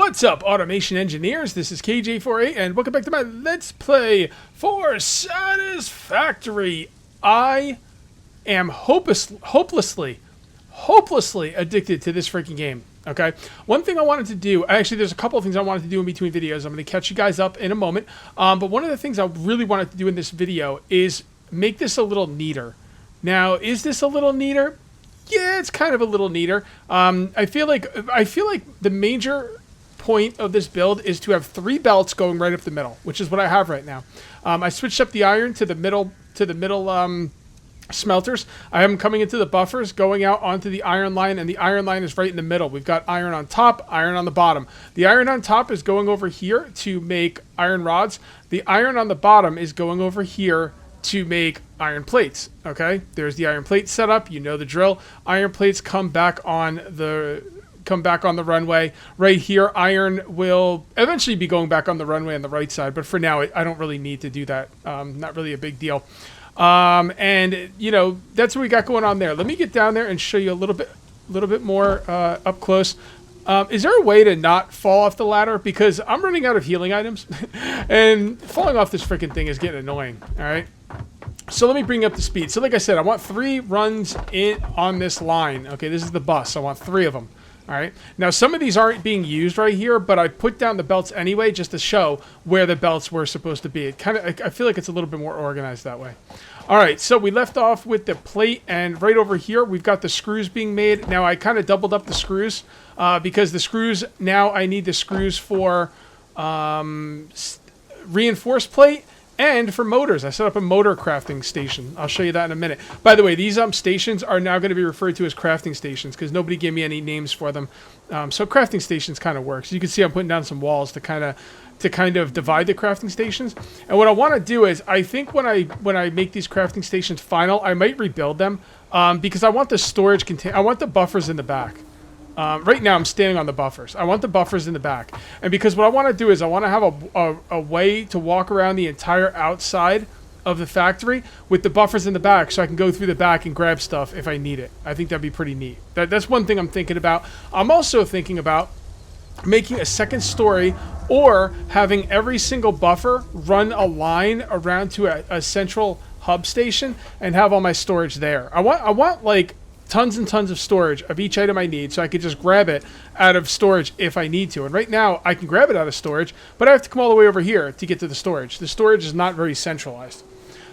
What's up, automation engineers? This is KJ48, and welcome back to my Let's Play for Satisfactory. I am hopelessly addicted to this freaking game, okay? One thing I wanted to do, actually there's a couple of things I wanted to do in between videos. I'm going to catch you guys up in a moment, but one of the things I really wanted to do in this video is make this a little neater. Now, is this a little neater? Yeah, it's kind of a little neater. I feel like the major point of this build is to have 3 belts going right up the middle, which is what I have right now. I switched up the iron to the middle smelters. I have them coming into the buffers, going out onto the iron line, and the iron line is right in the middle. We've got iron on top, iron on the bottom. The iron on top is going over here to make iron rods. The iron on the bottom is going over here to make iron plates. Okay, there's the iron plate setup. You know the drill. Iron plates come back on the runway. Right here, iron will eventually be going back on the runway on the right side, but for now, I don't really need to do that. Not really a big deal. And you know, that's what we got going on there. Let me get down there and show you a little bit more up close. Is there a way to not fall off the ladder? Because I'm running out of healing items, and falling off this freaking thing is getting annoying. All right. So let me bring up the speed. So like I said, I want 3 runs in on this line. Okay, this is the bus. I want 3 of them. All right. Now, some of these aren't being used right here, but I put down the belts anyway just to show where the belts were supposed to be. It I feel like it's a little bit more organized that way. All right. So we left off with the plate, and right over here we've got the screws being made. Now I kind of doubled up the screws because the screws, now I need the screws for reinforced plate. And for motors, I set up a motor crafting station. I'll show you that in a minute. By the way, these stations are now going to be referred to as crafting stations because nobody gave me any names for them. So crafting stations kind of works. You can see I'm putting down some walls to kind of divide the crafting stations. And what I want to do is, I think when I make these crafting stations final, I might rebuild them because I want the storage I want the buffers in the back. Right now I'm standing on the buffers. I want the buffers in the back. And because what I want to do is I want to have a way to walk around the entire outside of the factory with the buffers in the back so I can go through the back and grab stuff if I need it. I think that'd be pretty neat. That's one thing I'm thinking about. I'm also thinking about making a second story or having every single buffer run a line around to a central hub station and have all my storage there. I want like tons and tons of storage of each item I need, so I could just grab it out of storage if I need to. And right now, I can grab it out of storage, but I have to come all the way over here to get to the storage. The storage is not very centralized.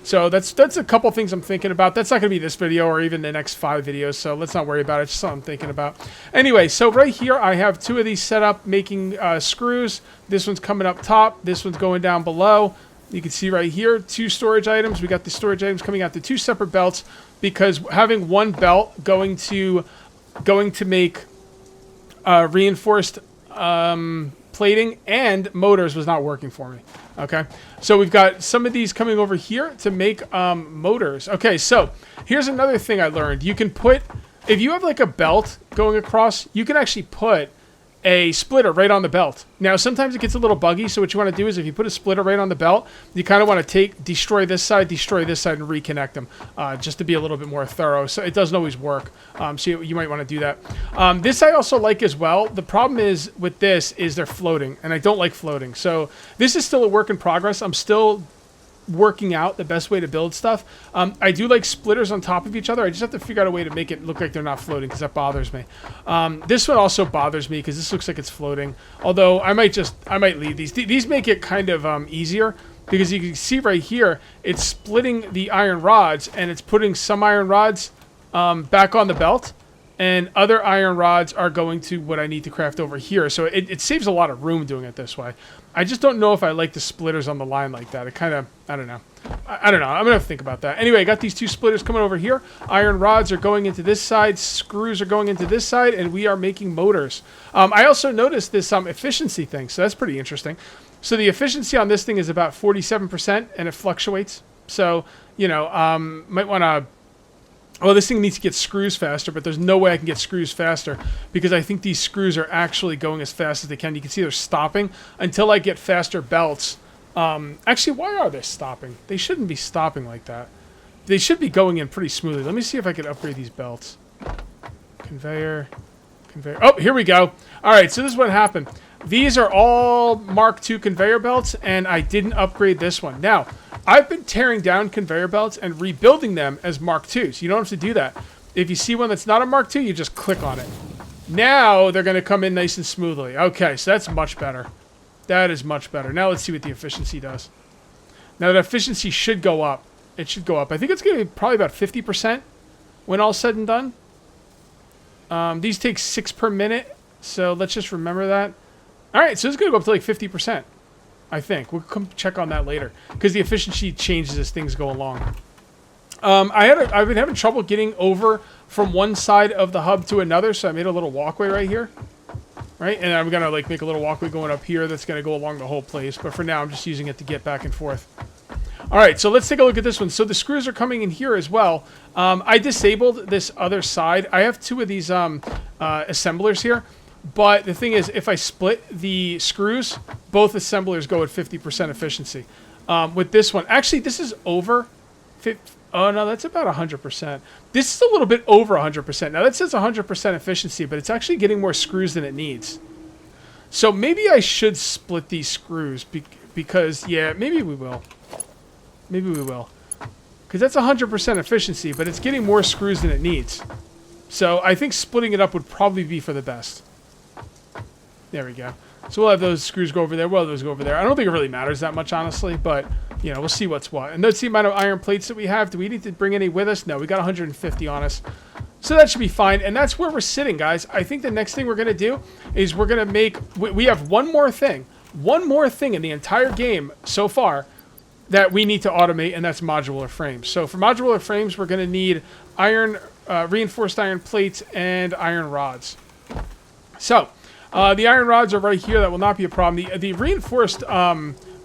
So that's a couple things I'm thinking about. That's not going to be this video or even the next 5 videos, so let's not worry about it. It's just something I'm thinking about. Anyway, so right here, I have 2 of these set up making screws. This one's coming up top. This one's going down below. You can see right here, 2 storage items. We got the storage items coming out to 2 separate belts because having one belt going to make reinforced plating and motors was not working for me. Okay, so we've got some of these coming over here to make motors. Okay, so here's another thing I learned. You can put, if you have like a belt going across, you can actually put a splitter right on the belt. Now, sometimes it gets a little buggy, so what you want to do is if you put a splitter right on the belt, you kind of want to destroy this side, and reconnect them just to be a little bit more thorough. So it doesn't always work, so you might want to do that. This I also like as well. The problem is with this is they're floating, and I don't like floating. So this is still a work in progress. I'm still working out the best way to build stuff. I do like splitters on top of each other. I just have to figure out a way to make it look like they're not floating because that bothers me. This one also bothers me because this looks like it's floating. Although I might leave these. These make it kind of easier because you can see right here, it's splitting the iron rods and it's putting some iron rods back on the belt. And other iron rods are going to what I need to craft over here. So it saves a lot of room doing it this way. I just don't know if I like the splitters on the line like that. It kind of, I don't know. I don't know. I'm going to have to think about that. Anyway, I got these 2 splitters coming over here. Iron rods are going into this side. Screws are going into this side. And we are making motors. I also noticed this efficiency thing. So that's pretty interesting. So the efficiency on this thing is about 47%. And it fluctuates. So, you know, might want to... Well, this thing needs to get screws faster, but there's no way I can get screws faster because I think these screws are actually going as fast as they can. You can see they're stopping until I get faster belts. Actually, why are they stopping? They shouldn't be stopping like that. They should be going in pretty smoothly. Let me see if I can upgrade these belts. Conveyor. Oh, here we go. All right, so this is what happened. these are all Mark II conveyor belts, and I didn't upgrade this one. Now, I've been tearing down conveyor belts and rebuilding them as Mark IIs. You don't have to do that. If you see one that's not a Mark II, you just click on it. Now they're going to come in nice and smoothly. Okay, so that's much better. That is much better. Now let's see what the efficiency does. Now the efficiency should go up. It should go up. I think it's going to be probably about 50% when all's said and done. These take 6 per minute, so let's just remember that. All right, so it's going to go up to like 50%, I think. We'll come check on that later because the efficiency changes as things go along. I've been having trouble getting over from one side of the hub to another, so I made a little walkway right here. Right, and I'm going to like make a little walkway going up here that's going to go along the whole place, but for now I'm just using it to get back and forth. All right, so let's take a look at this one. So the screws are coming in here as well. I disabled this other side. I have 2 of these assemblers here, but the thing is, if I split the screws, both assemblers go at 50% efficiency. With this one, actually, this is over 50. Oh, no, that's about 100%. This is a little bit over 100%. Now, that says 100% efficiency, but it's actually getting more screws than it needs. So maybe I should split these screws because, yeah, maybe we will. Maybe we will. Because that's 100% efficiency, but it's getting more screws than it needs. So I think splitting it up would probably be for the best. There we go. So we'll have those screws go over there. We'll have those go over there. I don't think it really matters that much, honestly, but, you know, we'll see what's what. And that's the amount of iron plates that we have. Do we need to bring any with us? No, we got 150 on us. So that should be fine. And that's where we're sitting, guys. I think the next thing we're going to do is we're going to make... We have one more thing. One more thing in the entire game so far that we need to automate, and that's modular frames. So for modular frames, we're going to need iron, reinforced iron plates and iron rods. So... the iron rods are right here. That will not be a problem. The reinforced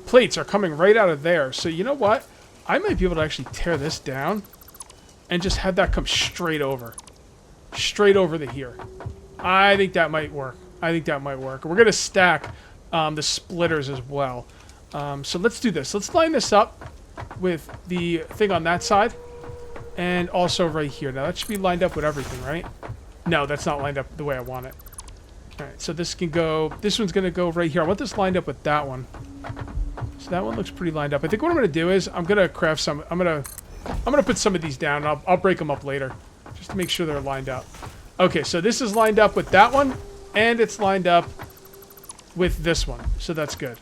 plates are coming right out of there. So you know what? I might be able to actually tear this down and just have that come straight over. Straight over to here. I think that might work. I think that might work. We're going to stack the splitters as well. So let's do this. Let's line this up with the thing on that side and also right here. Now that should be lined up with everything, right? No, that's not lined up the way I want it. All right, so this can go, this one's going to go right here. I want this lined up with that one. So that one looks pretty lined up. I think what I'm going to do is I'm going to craft some, I'm going to put some of these down. I'll break them up later just to make sure they're lined up. Okay, so this is lined up with that one and it's lined up with this one. So that's good.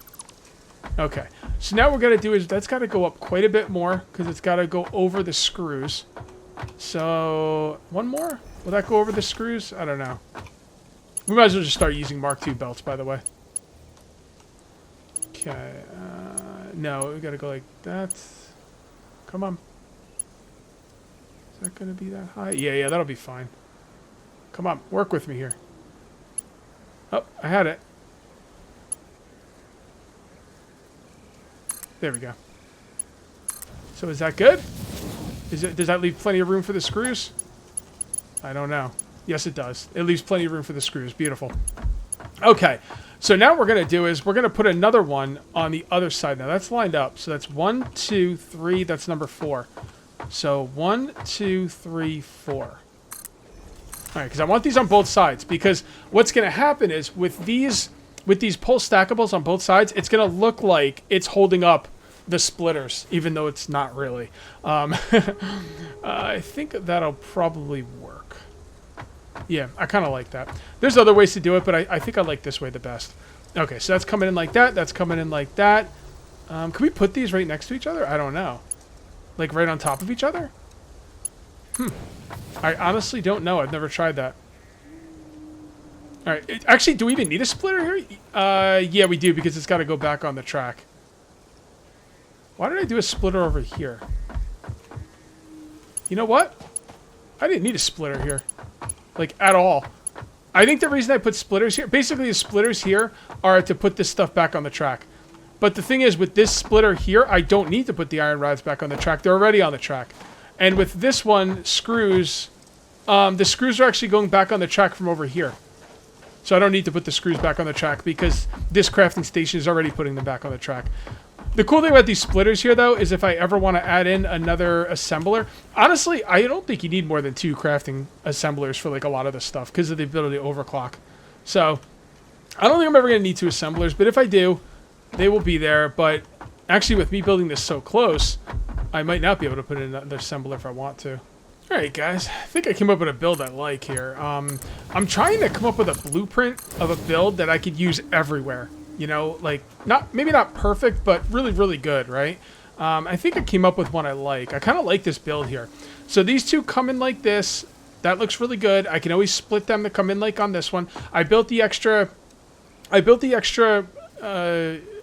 Okay, so now what we're going to do is that's got to go up quite a bit more because it's got to go over the screws. So one more? Will that go over the screws? I don't know. We might as well just start using Mark II belts, by the way. Okay. No, we gotta go like that. Come on. Is that gonna be that high? Yeah, that'll be fine. Come on, work with me here. Oh, I had it. There we go. So is that good? Does that leave plenty of room for the screws? I don't know. Yes, it does. It leaves plenty of room for the screws. Beautiful. Okay, so now what we're going to do is we're going to put another one on the other side. Now, that's lined up. So that's 1, 2, 3. That's number 4. So 1, 2, 3, 4. All right, because I want these on both sides. Because what's going to happen is with these pull stackables on both sides, it's going to look like it's holding up the splitters, even though it's not really. I think that'll probably work. Yeah, I kind of like that. There's other ways to do it, but I think I like this way the best. Okay, so that's coming in like that. That's coming in like that. Can we put these right next to each other? I don't know. Like right on top of each other? I honestly don't know. I've never tried that. All right. Actually, do we even need a splitter here? Yeah, we do because it's got to go back on the track. Why did I do a splitter over here? You know what? I didn't need a splitter here. Like, at all. I think the reason I put splitters here... Basically, the splitters here are to put this stuff back on the track. But the thing is, with this splitter here, I don't need to put the iron rods back on the track. They're already on the track. And with this one, screws... the screws are actually going back on the track from over here. So I don't need to put the screws back on the track because this crafting station is already putting them back on the track. The cool thing about these splitters here, though, is if I ever want to add in another assembler... Honestly, I don't think you need more than 2 crafting assemblers for, like, a lot of this stuff because of the ability to overclock. So, I don't think I'm ever going to need 2 assemblers, but if I do, they will be there. But actually, with me building this so close, I might not be able to put in another assembler if I want to. All right, guys, I think I came up with a build I like here. I'm trying to come up with a blueprint of a build that I could use everywhere. You know, like, maybe not perfect, but really, really good, right? I think I came up with one I like. I kind of like this build here. So these two come in like this. That looks really good. I can always split them to come in like on this one. I built the extra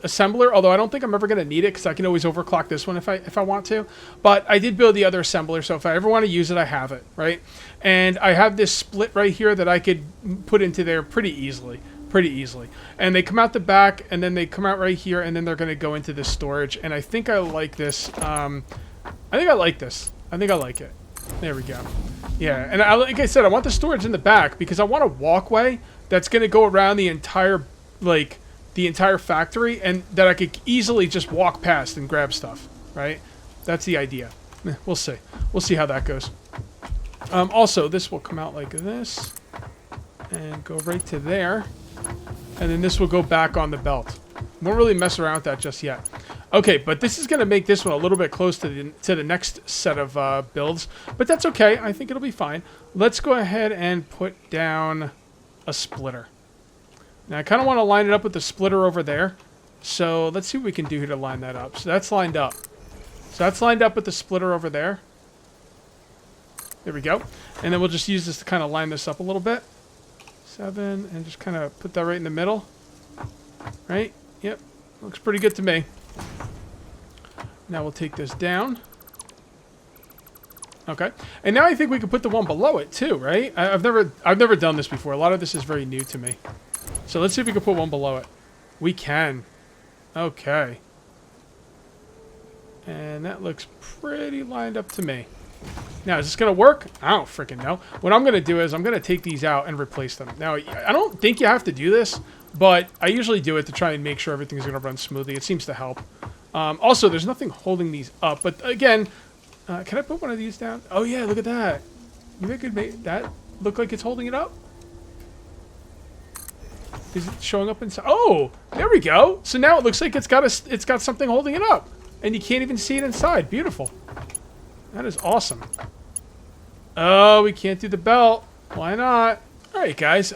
assembler, although I don't think I'm ever going to need it because I can always overclock this one if I want to. But I did build the other assembler, so if I ever want to use it, I have it, right? And I have this split right here that I could put into there pretty easily. And they come out the back, and then they come out right here, and then they're going to go into this storage. And I think I like this. I think I like it. There we go. Yeah, and like I said, I want the storage in the back because I want a walkway that's going to go around the entire factory, and that I could easily just walk past and grab stuff, right? That's the idea. We'll see. We'll see how that goes. Also, this will come out like this and go right to there. And then this will go back on the belt. Won't really mess around with that just yet. Okay, but this is going to make this one a little bit close to the next set of builds. But that's okay. I think it'll be fine. Let's go ahead and put down a splitter. Now, I kind of want to line it up with the splitter over there. So let's see what we can do here to line that up. So that's lined up. So that's lined up with the splitter over there. There we go. And then we'll just use this to kind of line this up a little bit. 7, and just kind of put that right in the middle. Right? Yep. Looks pretty good to me. Now we'll take this down. Okay. And now I think we can put the one below it too, right? I've never done this before. A lot of this is very new to me. So let's see if we can put one below it. We can. Okay. And that looks pretty lined up to me. Now, is this going to work? I don't freaking know. What I'm going to do is I'm going to take these out and replace them. Now, I don't think you have to do this, but I usually do it to try and make sure everything's going to run smoothly. It seems to help. Also, there's nothing holding these up. But again, can I put one of these down? Oh, yeah, look at that. You think I could make that look like it's holding it up? Is it showing up inside? Oh, there we go. So now it looks like it's got something holding it up. And you can't even see it inside. Beautiful. That is awesome. Oh, we can't do the belt. Why not? All right, guys.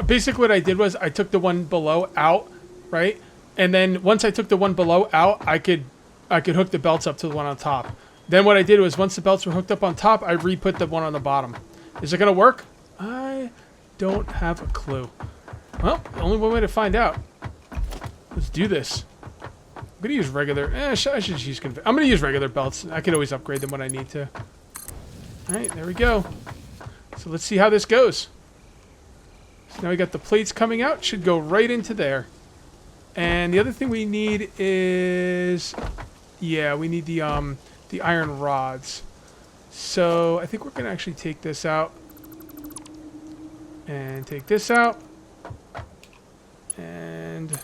Basically, what I did was I took the one below out, right? And then once I took the one below out, I could hook the belts up to the one on top. Then what I did was once the belts were hooked up on top, I re-put the one on the bottom. Is it going to work? I don't have a clue. Well, only one way to find out. Let's do this. I'm going to use regular... I should use... I'm going to use regular belts. I can always upgrade them when I need to. Alright, there we go. So let's see how this goes. So now we got the plates coming out. Should go right into there. And the other thing we need is... Yeah, we need the iron rods. So I think we're going to actually take this out. And take this out. And...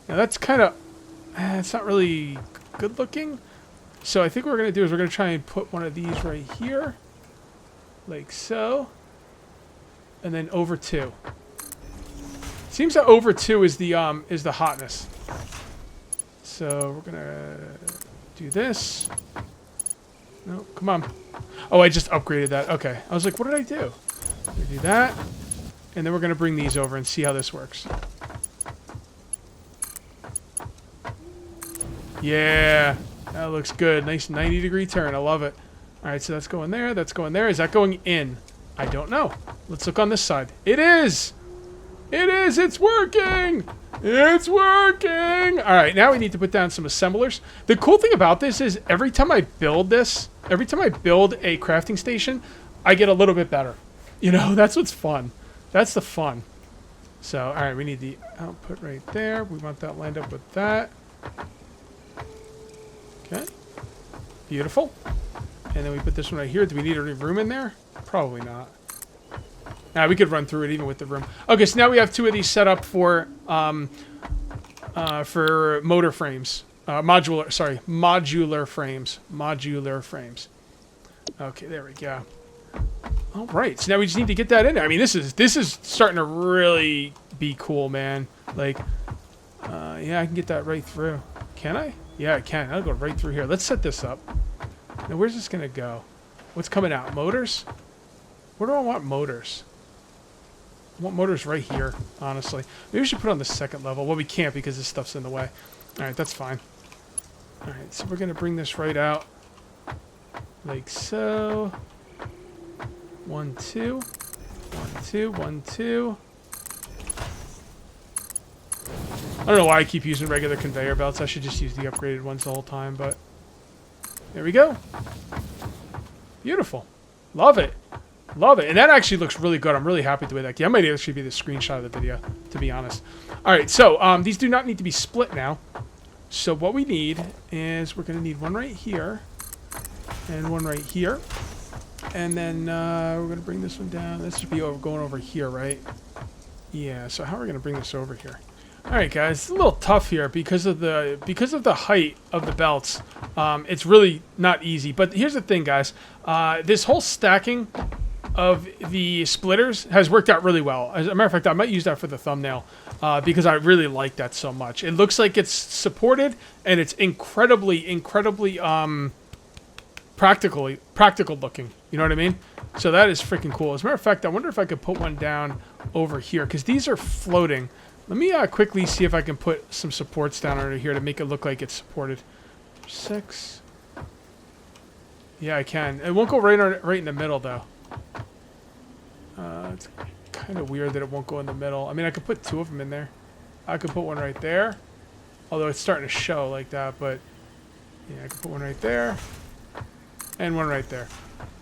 Now that's kind of, it's not really good looking. So I think what we're going to do is we're going to try and put one of these right here. Like so. And then over 2. Seems that over 2 is the hotness. So we're going to do this. No, come on. Oh, I just upgraded that. Okay. I was like, what did I do? We're going to do that. And then we're going to bring these over and see how this works. Yeah, that looks good. Nice 90-degree turn. I love it. All right, so that's going there. That's going there. Is that going in? I don't know. Let's look on this side. It is. It is. It's working. It's working. All right, now we need to put down some assemblers. The cool thing about this is every time I build this, every time I build a crafting station, I get a little bit better. You know, that's what's fun. That's the fun. So, all right, we need the output right there. We want that lined up with that. Okay, beautiful. And then we put this one right here. Do we need any room in there? Probably not. Nah, we could run through it even with the room. Okay, so now we have 2 of these set up for motor frames. Modular frames. Modular frames. Okay, there we go. All right, so now we just need to get that in there. I mean, this is starting to really be cool, man. Like, yeah, I can get that right through. Can I? Yeah, I can. I'll go right through here. Let's set this up. Now, where's this gonna go? What's coming out? Motors? Where do I want motors? I want motors right here, honestly. Maybe we should put it on the second level. Well, we can't because this stuff's in the way. All right, that's fine. All right, so we're gonna bring this right out, like so. 1, 2, 1, 2, 1, 2. I don't know why I keep using regular conveyor belts. I should just use the upgraded ones the whole time, but there we go. Beautiful. Love it. Love it. And that actually looks really good. I'm really happy with the way that... I might actually be the screenshot of the video, to be honest. All right, so these do not need to be split now. So what we need is we're going to need one right here and one right here. And then we're going to bring this one down. This should be going over here, right? Yeah, so how are we going to bring this over here? All right, guys, it's a little tough here because of the height of the belts. It's really not easy. But here's the thing, guys. This whole stacking of the splitters has worked out really well. As a matter of fact, I might use that for the thumbnail because I really like that so much. It looks like it's supported, and it's incredibly practical looking. You know what I mean? So that is freaking cool. As a matter of fact, I wonder if I could put one down over here because these are floating. Let me quickly see if I can put some supports down under here to make it look like it's supported. 6. Yeah, I can. It won't go right in the middle though. It's kind of weird that it won't go in the middle. I mean, I could put 2 of them in there. I could put one right there, although it's starting to show like that. But yeah, I could put one right there and one right there.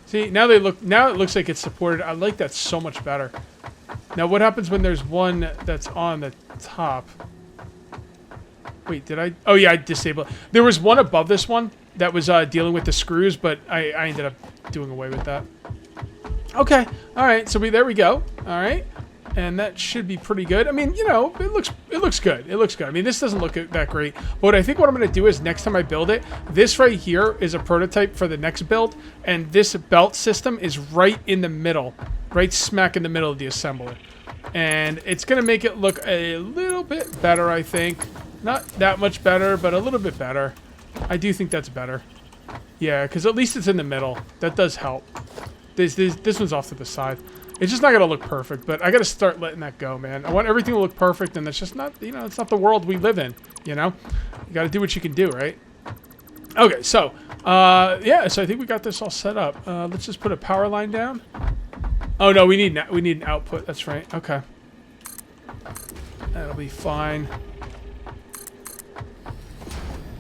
See, now it looks like it's supported. I like that so much better. Now, what happens when there's one that's on the top? Wait, did I? Oh, yeah, I disabled it. There was one above this one that was dealing with the screws, but I ended up doing away with that. Okay, all right, so there we go. All right, and that should be pretty good. I mean, you know, it looks good. It looks good. I mean, this doesn't look that great, but I think what I'm going to do is next time I build it, this right here is a prototype for the next build, and this belt system is right in the middle, right smack in the middle of the assembly. And it's going to make it look a little bit better, I think. Not that much better, but a little bit better. I do think that's better. Yeah, because at least it's in the middle. That does help. This one's off to the side. It's just not going to look perfect, but I got to start letting that go, man. I want everything to look perfect, and that's just not, you know, it's not the world we live in, you know? You got to do what you can do, right? Okay, so, yeah, so I think we got this all set up. Let's just put a power line down. Oh, no, we need an output. That's right. Okay. That'll be fine.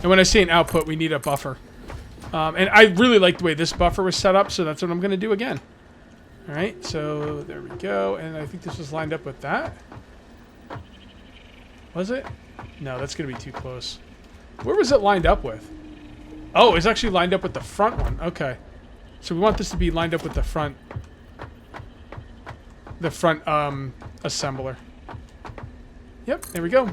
And when I say an output, we need a buffer. And I really like the way this buffer was set up, so that's what I'm going to do again. All right, so there we go. And I think this was lined up with that. Was it? No, that's going to be too close. Where was it lined up with? Oh, it's actually lined up with the front one. Okay. So we want this to be lined up with the front assembler. Yep, there we go.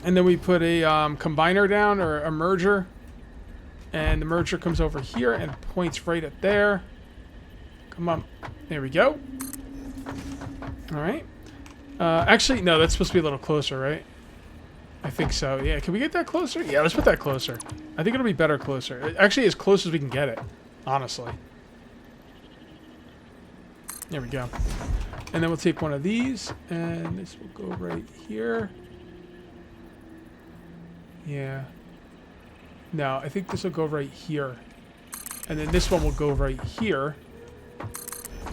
And then we put a combiner down, or a merger. And the merger comes over here and points right at there. Come on. There we go. All right. Actually, no, that's supposed to be a little closer, right? I think so. Yeah, can we get that closer? Yeah, let's put that closer. I think it'll be better closer. Actually, as close as we can get it, honestly. There we go. And then we'll take one of these, and this will go right here. Yeah. No, I think this will go right here. And then this one will go right here.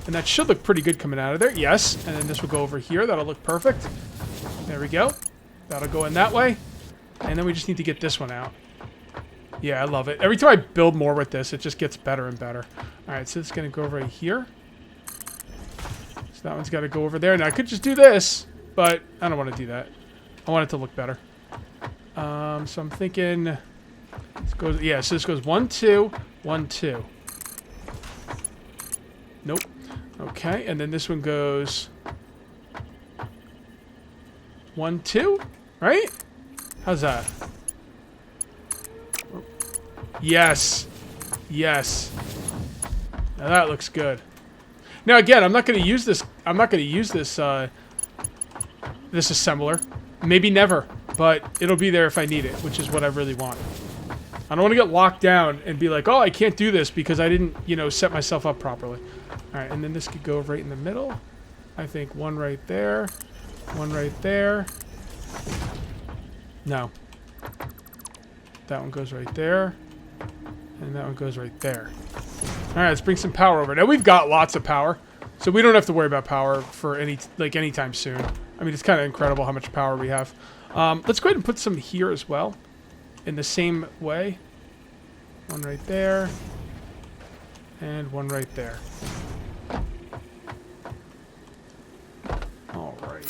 And that should look pretty good coming out of there. Yes. And then this will go over here. That'll look perfect. There we go. That'll go in that way. And then we just need to get this one out. Yeah, I love it. Every time I build more with this, it just gets better and better. All right, so it's going to go right here. So that one's got to go over there. Now, I could just do this, but I don't want to do that. I want it to look better. So I'm thinking... This goes, yeah, so this goes 1, 2, 1, 2. Nope. Okay, and then this one goes 1, 2, right? How's that? Yes. Yes. Now that looks good. Now again, I'm not going to use this. I'm not going to use this this assembler. Maybe never, but it'll be there if I need it, which is what I really want. I don't want to get locked down and be like, oh, I can't do this because I didn't, you know, set myself up properly. All right, and then this could go right in the middle. I think one right there, one right there. No. That one goes right there, and that one goes right there. All right, let's bring some power over. Now we've got lots of power, so we don't have to worry about power for anytime soon. I mean, it's kind of incredible how much power we have. Let's go ahead and put some here as well, in the same way. One right there, and one right there. All right.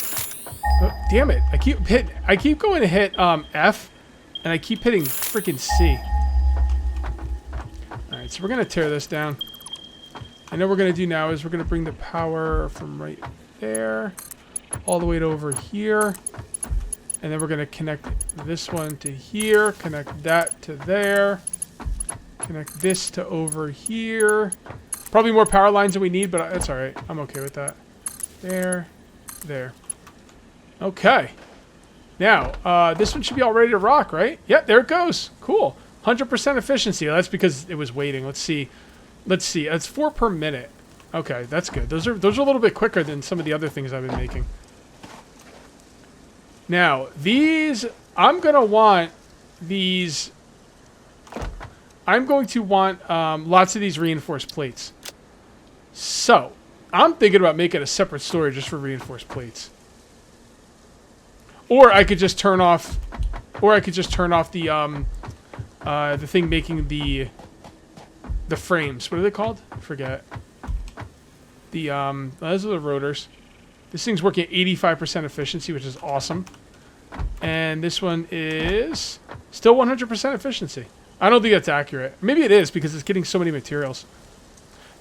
Oh, damn it! I keep going to hit F, and I keep hitting freaking C. All right, so we're gonna tear this down. And what we're gonna do now is we're gonna bring the power from right there all the way to over here. And then we're going to connect this one to here, connect that to there, connect this to over here. Probably more power lines than we need, but that's all right. I'm okay with that. There, there. Okay. Now, this one should be all ready to rock, right? Yep, there it goes. Cool. 100% efficiency. That's because it was waiting. Let's see. Let's see. It's 4 per minute. Okay, that's good. Those are a little bit quicker than some of the other things I've been making. Now, these, I'm going to want these, I'm going to want lots of these reinforced plates. So, I'm thinking about making a separate storage just for reinforced plates. Or I could just turn off, the thing making the frames. What are they called? I forget. Those are the rotors. This thing's working at 85% efficiency, which is awesome. And this one is still 100% efficiency. I don't think that's accurate. Maybe it is because it's getting so many materials.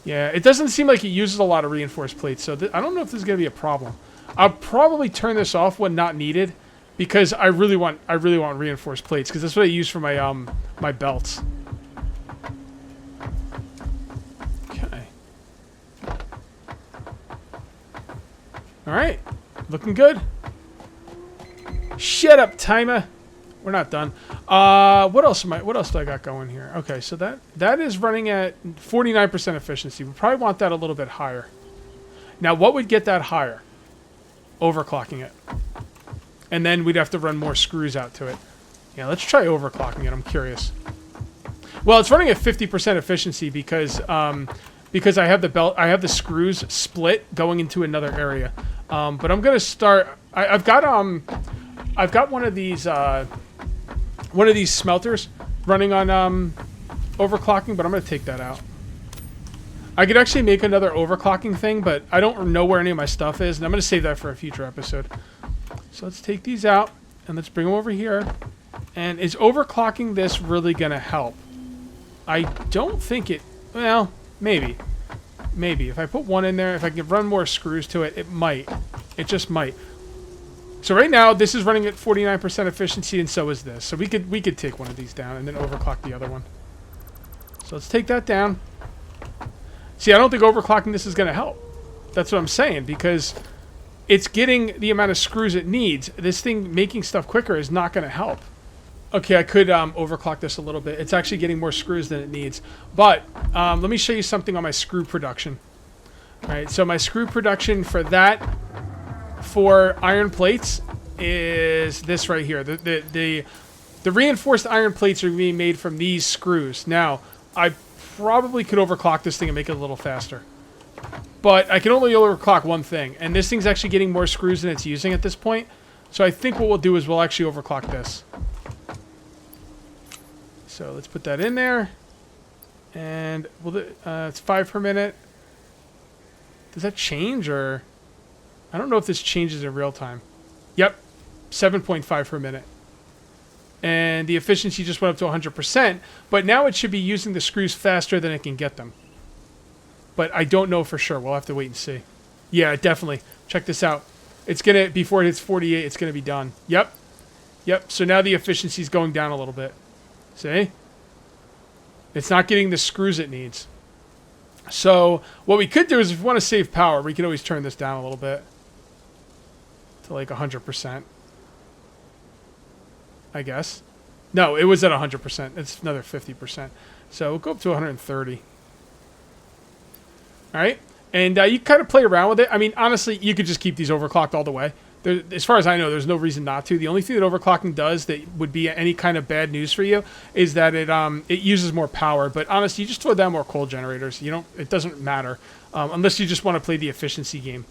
Yeah, it doesn't seem like it uses a lot of reinforced plates, so I don't know if this is going to be a problem. I'll probably turn this off when not needed because I really want reinforced plates because that's what I use for my my belts. Okay. All right, looking good. Shut up, timer. We're not done. What else do I got going here? Okay, so that is running at 49% efficiency. We probably want that a little bit higher. Now, what would get that higher? Overclocking it. And then we'd have to run more screws out to it. Yeah, let's try overclocking it. I'm curious. Well, it's running at 50% efficiency because I have the screws split going into another area. But I'm gonna start. I've got one of these smelters running on overclocking, but I'm gonna take that out. I could actually make another overclocking thing, but I don't know where any of my stuff is, and I'm gonna save that for a future episode. So let's take these out and let's bring them over here. And is overclocking this really gonna help? I don't think it. Well, maybe. Maybe if I put one in there, if I can run more screws to it, it might. It just might. So right now, this is running at 49% efficiency, and so is this. So we could take one of these down and then overclock the other one. So let's take that down. See, I don't think overclocking this is going to help. That's what I'm saying, because it's getting the amount of screws it needs. This thing making stuff quicker is not going to help. Okay, I could overclock this a little bit. It's actually getting more screws than it needs. But let me show you something on my screw production. All right, so my screw production for that, for iron plates, is this right here. The reinforced iron plates are being made from these screws. Now, I probably could overclock this thing and make it a little faster. But I can only overclock one thing. And this thing's actually getting more screws than it's using at this point. So I think what we'll do is we'll actually overclock this. So let's put that in there. And it's 5 per minute. Does that change, or... I don't know if this changes in real time. Yep, 7.5 per minute. And the efficiency just went up to 100%, but now it should be using the screws faster than it can get them. But I don't know for sure. We'll have to wait and see. Yeah, definitely. Check this out. It's going to, before it hits 48, it's going to be done. Yep. Yep, so now the efficiency is going down a little bit. See? It's not getting the screws it needs. So what we could do is if we want to save power, we could always turn this down a little bit to like 100%. I guess. No, it was at 100%. It's another 50%. So we'll go up to 130. All right. And you kind of play around with it. I mean, honestly, you could just keep these overclocked all the way. As far as I know, there's no reason not to. The only thing that overclocking does that would be any kind of bad news for you is that it uses more power. But honestly, you just throw down more coal generators. It doesn't matter unless you just want to play the efficiency game.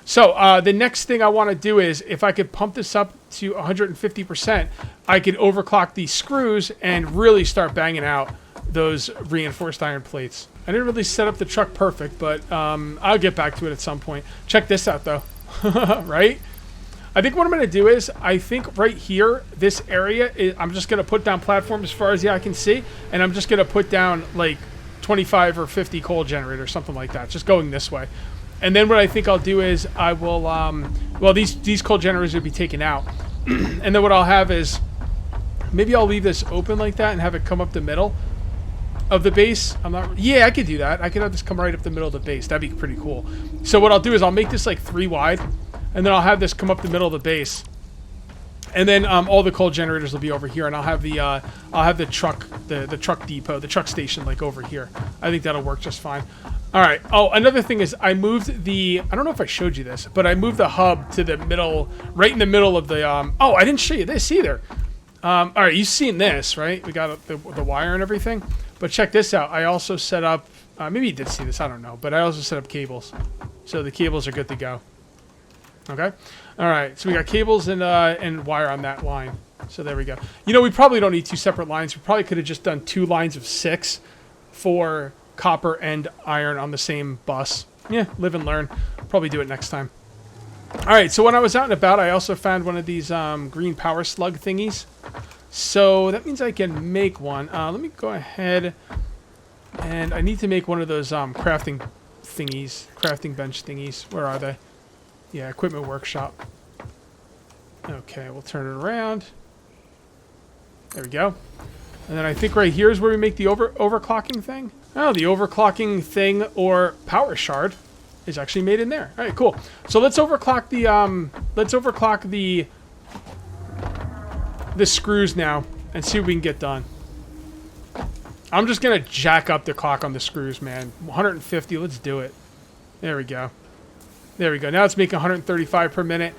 So the next thing I want to do is if I could pump this up to 150%, I could overclock these screws and really start banging out those reinforced iron plates. I didn't really set up the truck perfect, but I'll get back to it at some point. Check this out, though. Right? I think what I'm going to do is, I think right here, this area, I'm just going to put down platforms as far as the eye can see, and I'm just going to put down like 25 or 50 coal generators, something like that, just going this way. And then what I think I'll do is I will, well, these coal generators will be taken out. And then what I'll have is, maybe I'll leave this open like that and have it come up the middle of the base. Yeah, I could do that. I could have this come right up the middle of the base. That'd be pretty cool. So what I'll do is I'll make this like 3 wide, and then I'll have this come up the middle of the base. And then all the coal generators will be over here, and I'll have the truck, the truck depot, the truck station like over here. I think that'll work just fine. All right. Oh, another thing is I moved I don't know if I showed you this, but I moved the hub to the middle, right in the middle of the, oh, I didn't show you this either. All right, you've seen this, right? We got the wire and everything. But check this out. I also set up, maybe you did see this, I don't know. But I also set up cables. So the cables are good to go. Okay? All right, so we got cables and wire on that line. So there we go. We probably don't need 2 separate lines. We probably could have just done 2 lines of 6 for copper and iron on the same bus. Yeah, live and learn. Probably do it next time. All right, so when I was out and about, I also found one of these green power slug thingies. So that means I can make one. Let me go ahead, and I need to make one of those crafting thingies, crafting bench thingies. Where are they? Yeah, equipment workshop. Okay, we'll turn it around. There we go. And then I think right here is where we make the overclocking thing. Oh, the overclocking thing or power shard is actually made in there. All right, cool. So let's overclock the screws now and see what we can get done. I'm just gonna jack up the clock on the screws, man. 150. Let's do it. There we go. There we go. Now it's making 135 per minute.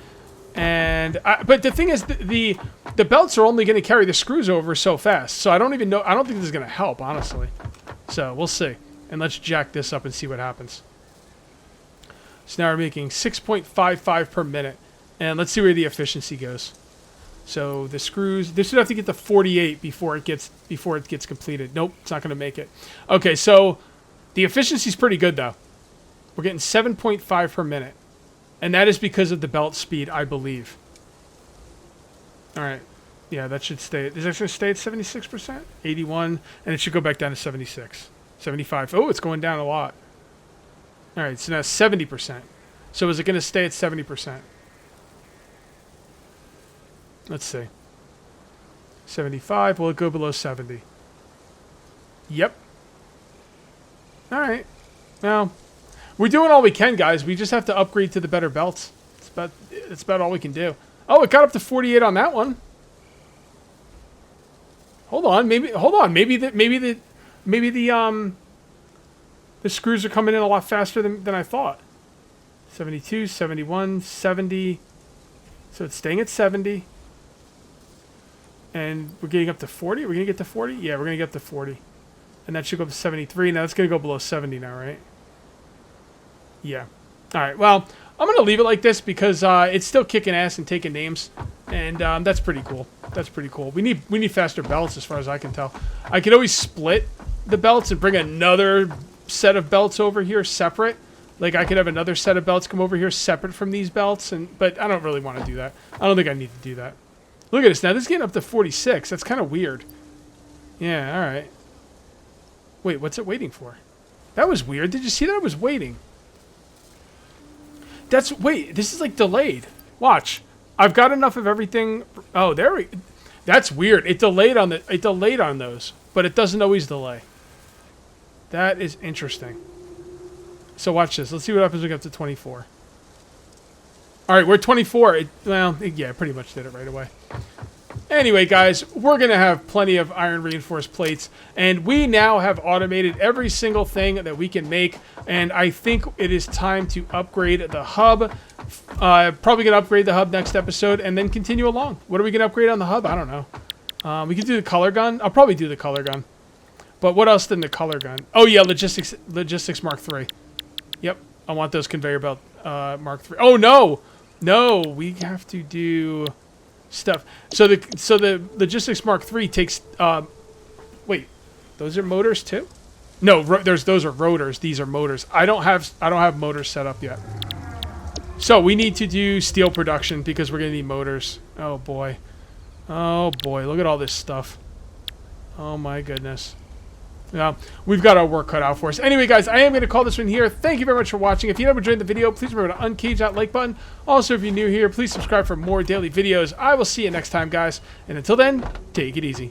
And but the thing is, the belts are only going to carry the screws over so fast. So I don't even know. I don't think this is going to help, honestly. So we'll see. And let's jack this up and see what happens. So now we're making 6.55 per minute. And let's see where the efficiency goes. So the screws, this would have to get to 48 before it gets completed. Nope, it's not going to make it. Okay, so the efficiency is pretty good though. We're getting 7.5 per minute. And that is because of the belt speed, I believe. All right. Yeah, that should stay. Is that going to stay at 76%? 81. And it should go back down to 76. 75. Oh, it's going down a lot. All right, so now 70%. So is it going to stay at 70%? Let's see. 75. Will it go below 70? Yep. All right. Well, we're doing all we can, guys. We just have to upgrade to the better belts. It's about all we can do. Oh, it got up to 48 on that one. Hold on. Maybe the screws are coming in a lot faster than I thought. 72, 71, 70. So it's staying at 70. And we're getting up to 40. We're going to get to 40? Yeah, we're going to get up to 40. And that should go up to 73. Now it's going to go below 70 now, right? Yeah. All right. Well, I'm going to leave it like this because it's still kicking ass and taking names. And that's pretty cool. That's pretty cool. We need faster belts as far as I can tell. I could always split the belts and bring another set of belts over here separate. Like I could have another set of belts come over here separate from these belts. But I don't really want to do that. I don't think I need to do that. Look at this. Now this is getting up to 46. That's kind of weird. Yeah. All right. Wait, what's it waiting for? That was weird. Did you see that? It was waiting. Wait, this is like delayed. Watch. I've got enough of everything. Oh, that's weird. It delayed on those, but it doesn't always delay. That is interesting. So watch this. Let's see what happens when we get up to 24. All right, we're 24. Yeah, it pretty much did it right away. Anyway, guys, we're going to have plenty of iron reinforced plates, and we now have automated every single thing that we can make, and I think it is time to upgrade the hub. Probably going to upgrade the hub next episode and then continue along. What are we going to upgrade on the hub? I don't know. We could do the color gun. I'll probably do the color gun. But what else than the color gun? Oh, yeah, Logistics Mark III. Yep, I want those conveyor belt Mark III. Oh, no! No, we have to do stuff. So the Logistics Mark III takes... wait, those are motors too? No, those are rotors. These are motors. I don't have motors set up yet. So we need to do steel production because we're going to need motors. Oh, boy. Oh, boy. Look at all this stuff. Oh, my goodness. Yeah, we've got our work cut out for us. Anyway, guys, I am going to call this one here. Thank you very much for watching. If you ever enjoyed the video, please remember to uncage that like button. Also, if you're new here, please subscribe for more daily videos. I will see you next time, guys. And until then, take it easy.